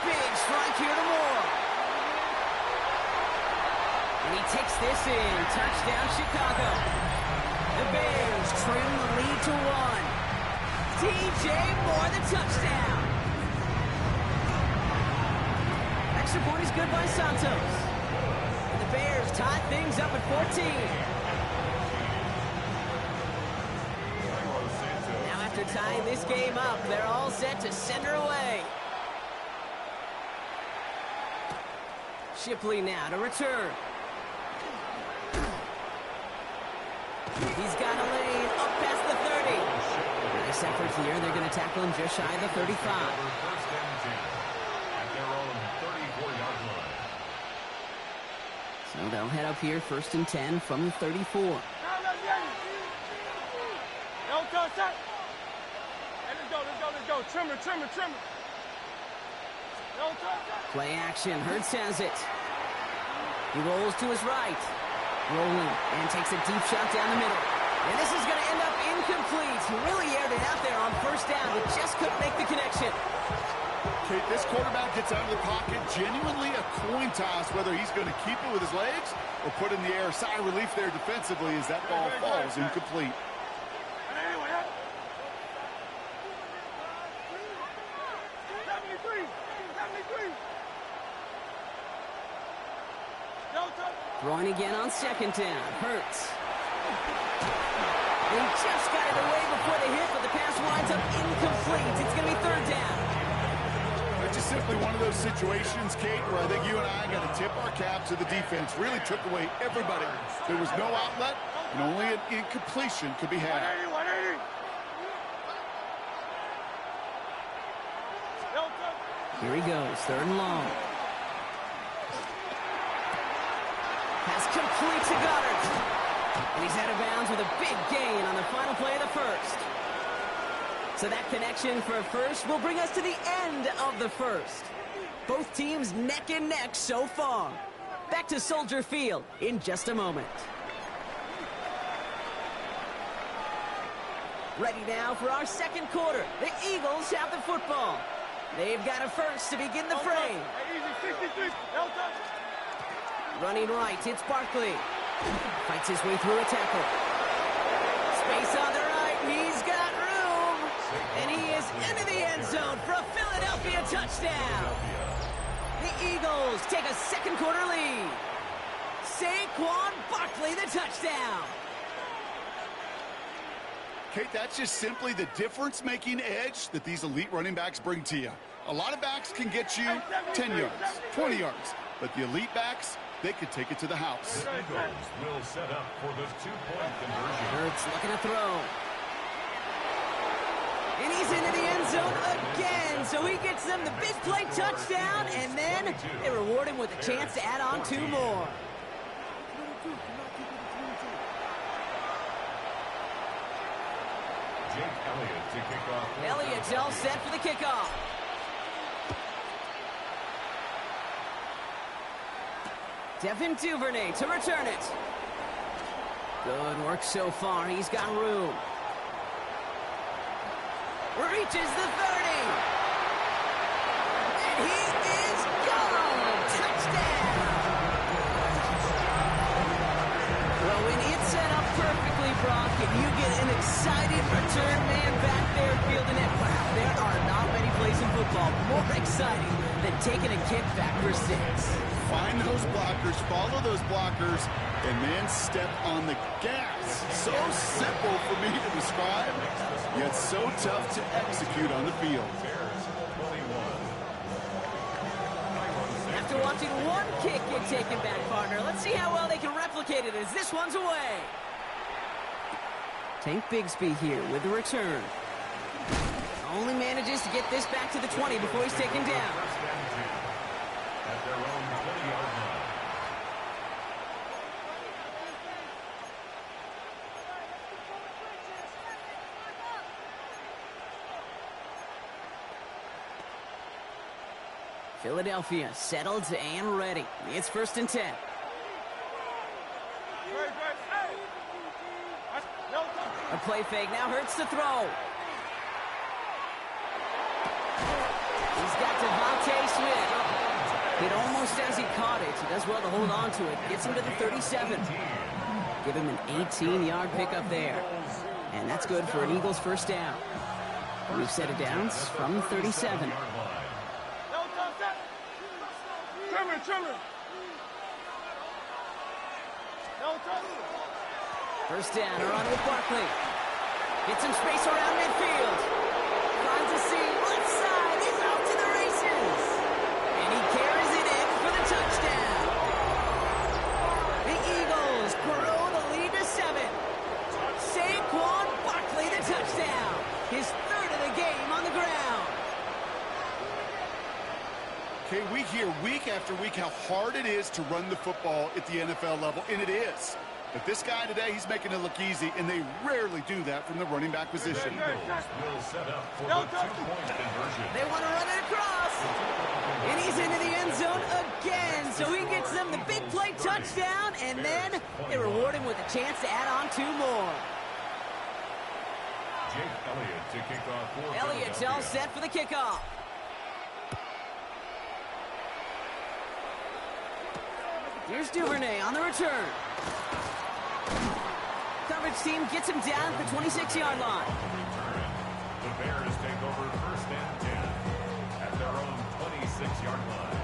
Big strike here to Moore. And he takes this in. Touchdown, Chicago. The Bears trim the lead to 1. DJ Moore, the touchdown. Extra point is good by Santos. And the Bears tie things up at 14. Now after tying this game up, they're all set to send her away. Shipley now to return. He's got a lane up past the 30. Nice effort here. They're going to tackle him just shy of the 35. First and 10 at their own 34-yard line. So they'll head up here, first and 10 from the 34. Don't touch that. Hey, let's go. Trimmer. Don't touch that. Play action. Hurts has it. He rolls to his right. Rolling and takes a deep shot down the middle. And this is going to end up incomplete. He really aired it out there on first down, but just couldn't make the connection. Okay, this quarterback gets out of the pocket, genuinely a coin toss whether he's going to keep it with his legs or put in the air. Sigh of relief there defensively as that ball falls incomplete. Throwing again on second down. Hurts. He just got it away before the hit, but the pass winds up incomplete. It's going to be third down. It's just simply one of those situations, Kate, where I think you and I got to tip our cap to the defense. Really took away everybody. There was no outlet, and only an incompletion could be had. 180. Here he goes, third and long. Pass complete to Goddard. And he's out of bounds with a big gain on the final play of the first. So that connection for a first will bring us to the end of the first. Both teams neck and neck so far. Back to Soldier Field in just a moment. Ready now for our second quarter. The Eagles have the football. They've got a first to begin the frame. Running right, it's Barkley. Fights his way through a tackle. Space on the right, he's got room. And he is into the end zone for a Philadelphia touchdown. The Eagles take a second quarter lead. Saquon Barkley, the touchdown. Kate, that's just simply the difference-making edge that these elite running backs bring to you. A lot of backs can get you 10 yards, 20 yards, but the elite backs, they could take it to the house. The Eagles will set up for the two-point conversion. Hurts looking to throw. And he's into the end zone again, so he gets them the big play touchdown, and then they reward him with a chance to add on two more. Jake Elliott to kick off. Elliott's all set for the kickoff. Devin Duvernay to return it. Good work so far. He's got room. Reaches the 30. And he is gone. Touchdown. Well, when it's set up perfectly, Brock, and you get an excited return man back there fielding it, wow, there are not many plays in football more exciting than taking a kickback for 6. Find those blockers, follow those blockers, and then step on the gas. So simple for me to describe, yet so tough to execute on the field. After watching one kick get taken back, partner, let's see how well they can replicate it as this one's away. Tank Bigsby here with the return. Only manages to get this back to the 20 before he's taken down. At their own 20-yard line. Philadelphia settled and ready. It's first and 10. A play fake now hurts to throw. He's got Devontae Smith. Hit almost as he caught it. He does well to hold on to it. Gets him to the 37. Give him an 18-yard pickup there. And that's good for an Eagles first down. We've set it down from 37. Trimmer. First down, a run with Barkley. Gets some space around midfield. Finds a seam, left side, he's out to the races. And he carries it in for the touchdown. The Eagles grow the lead to 7. Saquon Barkley, the touchdown. His after week how hard it is to run the football at the NFL level, and it is. But this guy today, he's making it look easy, and they rarely do that from the running back position. Will set up for the two-point conversion. They want to run it across. And he's into the end zone again. So he gets them the big play touchdown, and then they reward him with a chance to add on 2 more. Jake Elliott to kick off for Elliott's all set for the kickoff. Here's Duvernay on the return. Coverage team gets him down at the 26-yard line. The Bears take over 1st and 10 at their own 26-yard line.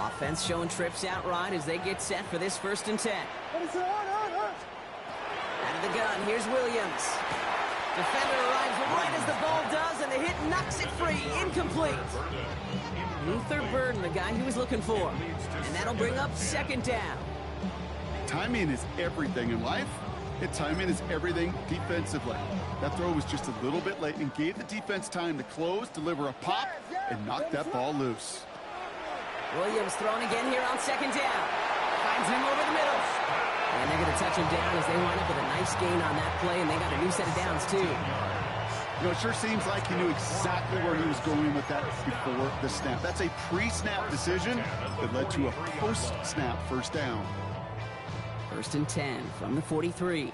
Offense showing trips outright as they get set for this 1st and 10. Out of the gun, here's Williams. Defender arrives right as the ball does, and the hit knocks it free. Incomplete. Luther Burden, the guy he was looking for. And that'll bring up 2nd down. Timing is everything in life, and timing is everything defensively. That throw was just a little bit late and gave the defense time to close, deliver a pop, and knock that ball loose. Williams thrown again here on 2nd down. Finds him over the middle. And they're going to touch him down as they wind up with a nice gain on that play, and they got a new set of downs, too. You know, it sure seems like he knew exactly where he was going with that before the snap. That's a pre-snap decision that led to a post-snap 1st down. 1st and 10 from the 43.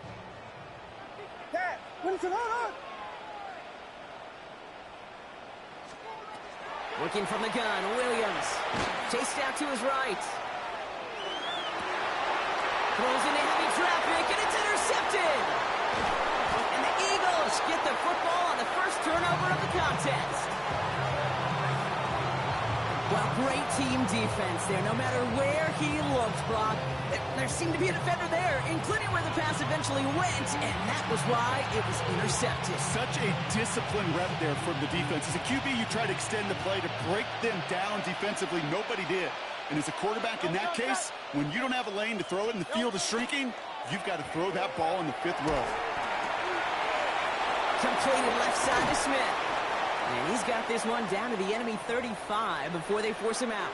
Working from the gun, Williams. Chased out to his right. Throws into heavy traffic, and it's intercepted. And the Eagles get the football on the first turnover of the contest. Well, great team defense there. No matter where he looked, Brock, there seemed to be a defender there, including where the pass eventually went, and that was why it was intercepted. Such a disciplined rep there from the defense. As a QB, you try to extend the play to break them down defensively. Nobody did. And as a quarterback in that case, when you don't have a lane to throw it and the field is shrinking, you've got to throw that ball in the 5th row. Completed left side to Smith. And he's got this one down to the enemy 35 before they force him out.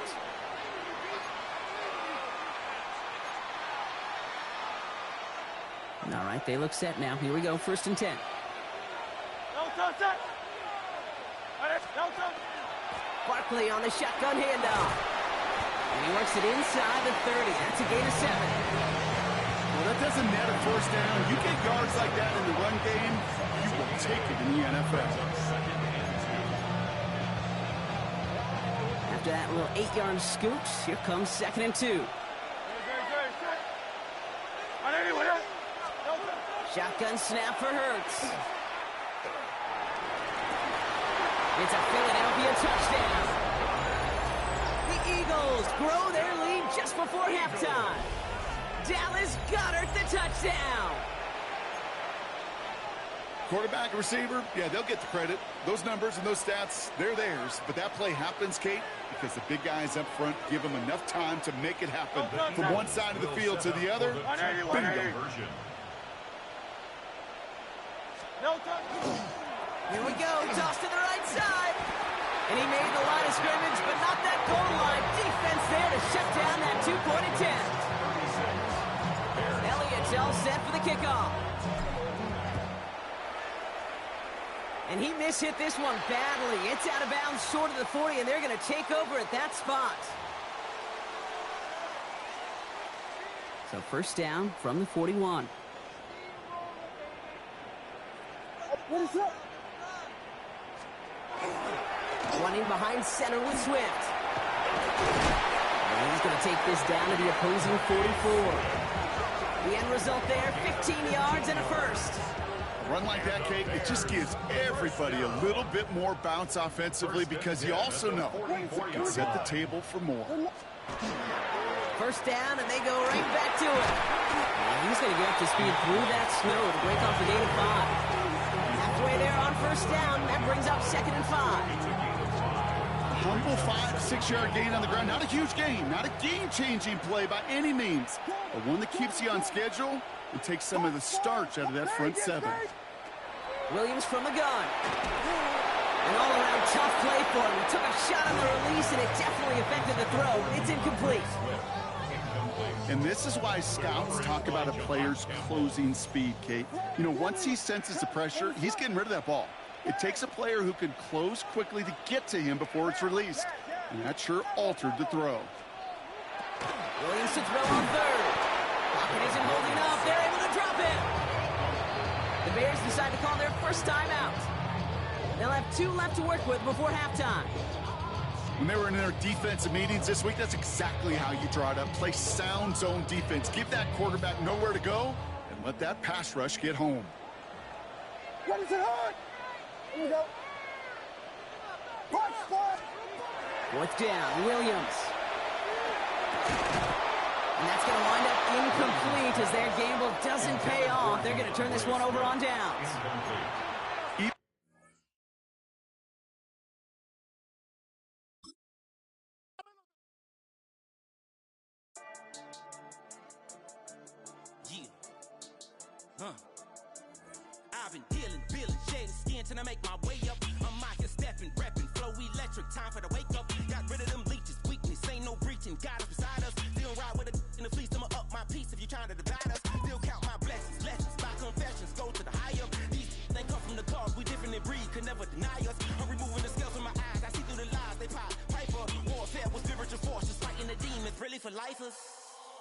All right, they look set now. Here we go, 1st and 10. Barkley on the shotgun handoff. And he works it inside the 30. That's a gain of 7. Well, that doesn't net a 1st down. You get yards like that in the run game, you will take it in the NFL. After that little 8-yard scoot, here comes 2nd and 2. Shotgun snap for Hurts. It's a Philadelphia touchdown. The Eagles grow their lead just before halftime. Dallas Goedert the touchdown. Quarterback and receiver, yeah, they'll get the credit. Those numbers and those stats, they're theirs. But that play happens, Kate, because the big guys up front give them enough time to make it happen. From one side of the field to the other, bingo. Here we go, toss to the right side. And he made the line of scrimmage, but not that goal line. Defense there to shut down that 2-point attempt. Elliott's all set for the kickoff. And he mishit this one badly. It's out of bounds short of the 40, and they're going to take over at that spot. So 1st down from the 41. Running behind center with Swift. And he's going to take this down to the opposing 44. The end result there, 15 yards and a 1st. A run like that, Kate, it just gives everybody a little bit more bounce offensively because you also know you can set the table for more. 1st down, and they go right back to it. And he's going to get up to speed through that snow to break off the gain of 5. Halfway there on 1st down, that brings up 2nd and 5. Humble 5-6-yard gain on the ground. Not a huge gain, not a game-changing play by any means, but one that keeps you on schedule and takes some of the starch out of that front 7. Williams from the gun. An all-around tough play for him. He took a shot on the release, and it definitely affected the throw, but it's incomplete. And this is why scouts talk about a player's closing speed, Kate. You know, once he senses the pressure, he's getting rid of that ball. It takes a player who can close quickly to get to him before it's released. And that sure altered the throw. Williams to throw on third. Pocket isn't holding up. They're able to drop it. The Bears decide to call their first timeout. They'll have 2 left to work with before halftime. When they were in their defensive meetings this week, that's exactly how you draw it up. Play sound zone defense. Give that quarterback nowhere to go, and let that pass rush get home. What is it hard? Here we go. Punch, punch. 4th down, Williams. And that's going to wind up incomplete as their gamble doesn't pay off. They're going to turn this one over on downs. I've been dealing, shedding skin till I make my way up. I'm out here stepping, repping, flow electric, time for the wake up. Got rid of them leeches, weakness, ain't no breaching. God is beside us, still ride with a in the fleece. I'ma up my piece if you're trying to divide us. Still count my blessings, lessons, my confessions, go to the higher. These they come from the cause, we different in breed, could never deny us. I'm removing the scales from my eyes, I see through the lies, they pop. Piper, warfare with spiritual forces, fighting the demons, really for lifers.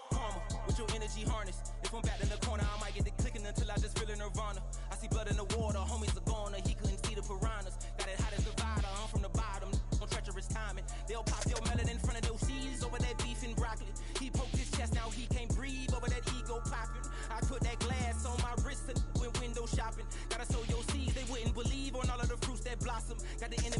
Karma, with your energy harness. If I'm back in the corner, I might get the clicking until I just feel a nirvana. I see blood in the water, homies are gone, he couldn't see the piranhas. Got it hot as divider, I'm from the bottom, on treacherous timing. They'll pop your melon in front of those seeds over that beef and broccoli. He poked his chest, now he can't breathe over that ego popping. I put that glass on my wrist and went window shopping. Gotta sow your seeds, they wouldn't believe on all of the fruits that blossom. Got the enemy